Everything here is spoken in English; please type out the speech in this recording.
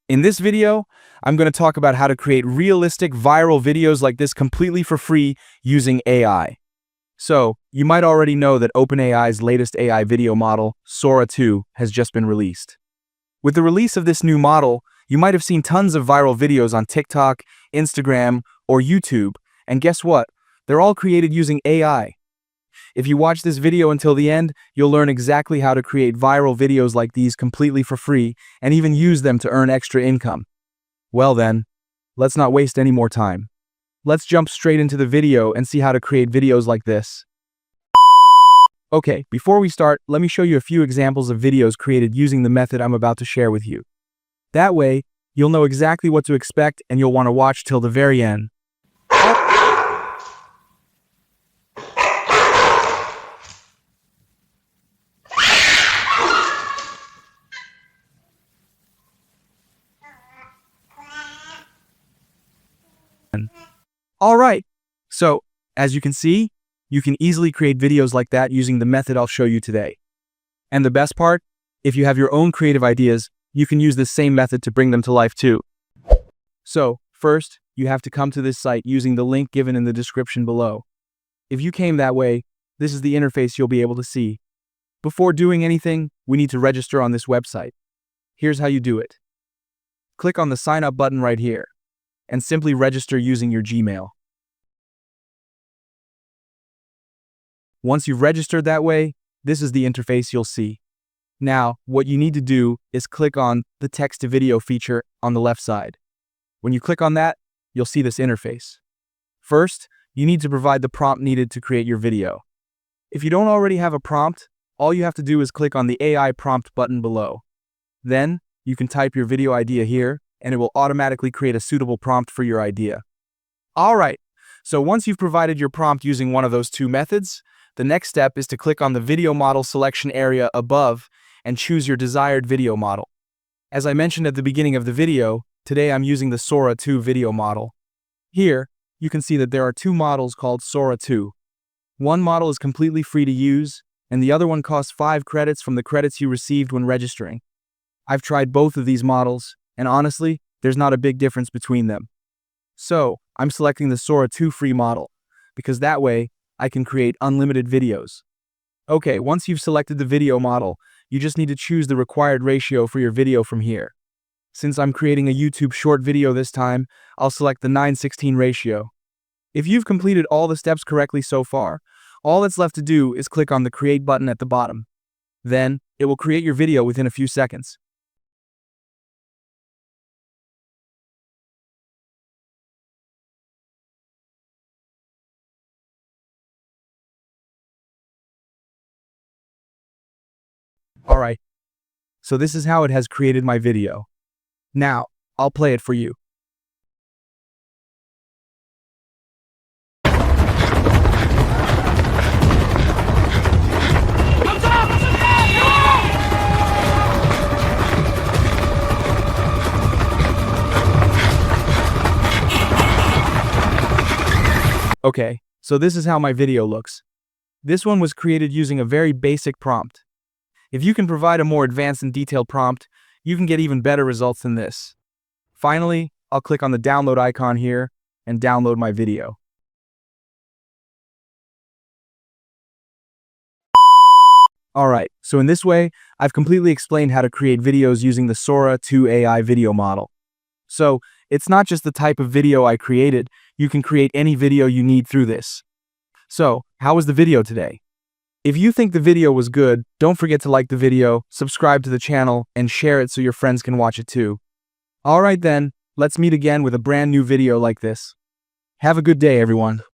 In this video, I'm going to talk about how to create realistic viral videos like this completely for free using AI. So, you might already know that OpenAI's latest AI video model, Sora 2, has just been released. With the release of this new model, you might have seen tons of viral videos on TikTok, Instagram, or YouTube, and guess what? They're all created using AI. If you watch this video until the end, you'll learn exactly how to create viral videos like these completely for free and even use them to earn extra income. Well then, let's not waste any more time. Let's jump straight into the video and see how to create videos like this. Okay, before we start, let me show you a few examples of videos created using the method I'm about to share with you. That way, you'll know exactly what to expect and you'll want to watch till the very end. Alright, so as you can see, you can easily create videos like that using the method I'll show you today. And the best part, if you have your own creative ideas, you can use this same method to bring them to life too. So, first, you have to come to this site using the link given in the description below. If you came that way, this is the interface you'll be able to see. Before doing anything, we need to register on this website. Here's how you do it. Click on the sign up button right here, and simply register using your Gmail. Once you've registered that way, this is the interface you'll see. Now, what you need to do is click on the text-to-video feature on the left side. When you click on that, you'll see this interface. First, you need to provide the prompt needed to create your video. If you don't already have a prompt, all you have to do is click on the AI prompt button below. Then, you can type your video idea here, and it will automatically create a suitable prompt for your idea. Alright, so once you've provided your prompt using one of those two methods, the next step is to click on the video model selection area above and choose your desired video model. As I mentioned at the beginning of the video, today I'm using the Sora 2 video model. Here, you can see that there are two models called Sora 2. One model is completely free to use, and the other one costs 5 credits from the credits you received when registering. I've tried both of these models, and honestly, there's not a big difference between them. So, I'm selecting the Sora 2 free model, because that way, I can create unlimited videos. Okay, once you've selected the video model, you just need to choose the required ratio for your video from here. Since I'm creating a YouTube short video this time, I'll select the 9:16 ratio. If you've completed all the steps correctly so far, all that's left to do is click on the Create button at the bottom. Then, it will create your video within a few seconds. Alright, so this is how it has created my video. Now, I'll play it for you. Okay, so this is how my video looks. This one was created using a very basic prompt. If you can provide a more advanced and detailed prompt, you can get even better results than this. Finally, I'll click on the download icon here and download my video. Alright, so in this way, I've completely explained how to create videos using the Sora 2 AI video model. So, it's not just the type of video I created, you can create any video you need through this. So, how was the video today? If you think the video was good, don't forget to like the video, subscribe to the channel, and share it so your friends can watch it too. Alright then, let's meet again with a brand new video like this. Have a good day, everyone.